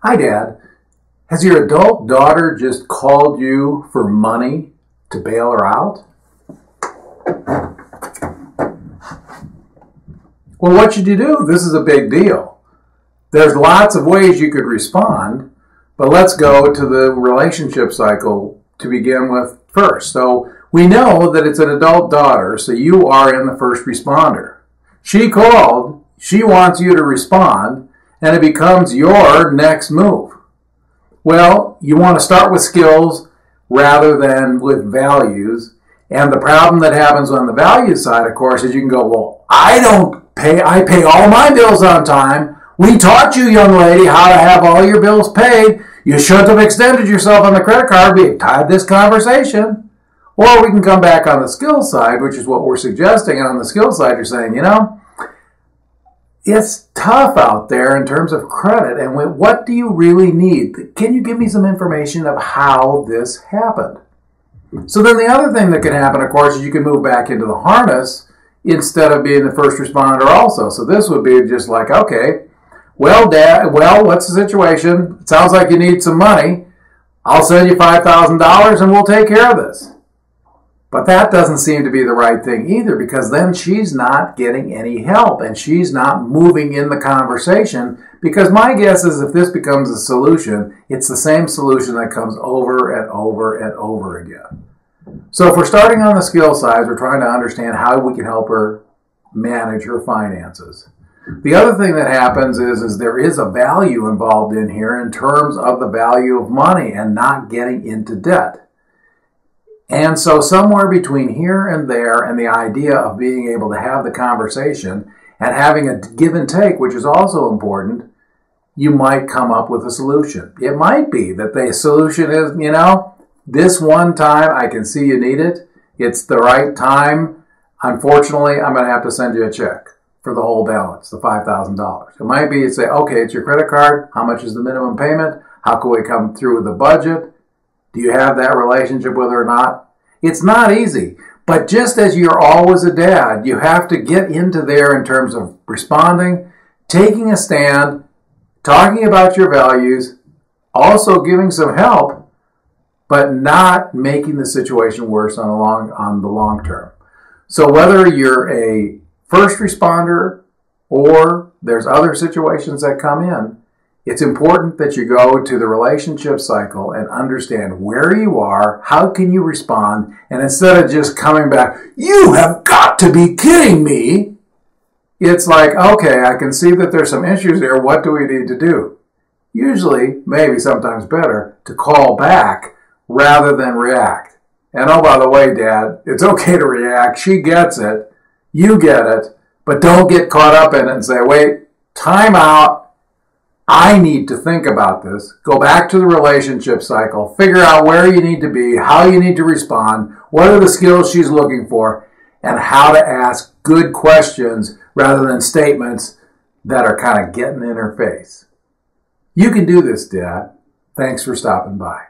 Hi, Dad. Has your adult daughter just called you for money to bail her out? Well, what should you do? This is a big deal. There's lots of ways you could respond, but let's go to the relationship cycle to begin with first. So we know that it's an adult daughter, so you are in the first responder. She called, she wants you to respond, and it becomes your next move. Well, you want to start with skills rather than with values. And the problem that happens on the value side, of course, is you can go, well, I pay all my bills on time. We taught you, young lady, how to have all your bills paid. You shouldn't have extended yourself on the credit card. We've tied this conversation. Or we can come back on the skill side, which is what we're suggesting. And on the skill side, you're saying, it's tough out there in terms of credit. And what do you really need? Can you give me some information of how this happened? So then the other thing that can happen, of course, is you can move back into the harness instead of being the first responder also. So this would be just like, okay, well, Dad, what's the situation? It sounds like you need some money. I'll send you $5,000 and we'll take care of this. But that doesn't seem to be the right thing either, because then she's not getting any help and she's not moving in the conversation, because my guess is if this becomes a solution, it's the same solution that comes over and over and over again. So if we're starting on the skill side, we're trying to understand how we can help her manage her finances. The other thing that happens is there is a value involved in here in terms of the value of money and not getting into debt. And so somewhere between here and there and the idea of being able to have the conversation and having a give and take, which is also important, you might come up with a solution. It might be that the solution is, this one time I can see you need it. It's the right time. Unfortunately, I'm going to have to send you a check for the whole balance, the $5,000. It might be you say, okay, it's your credit card. How much is the minimum payment? How can we come through with the budget? Do you have that relationship with her or not? It's not easy. But just as you're always a dad, you have to get into there in terms of responding, taking a stand, talking about your values, also giving some help, but not making the situation worse on the long term. So whether you're a first responder or there's other situations that come in, it's important that you go to the relationship cycle and understand where you are, how can you respond, and instead of just coming back, you have got to be kidding me, it's like, okay, I can see that there's some issues here. What do we need to do? Usually, maybe sometimes better, to call back rather than react. And oh, by the way, Dad, it's okay to react. She gets it. You get it. But don't get caught up in it and say, wait, time out. I need to think about this. Go back to the relationship cycle. Figure out where you need to be, how you need to respond, what are the skills she's looking for, and how to ask good questions rather than statements that are kind of getting in her face. You can do this, Dad. Thanks for stopping by.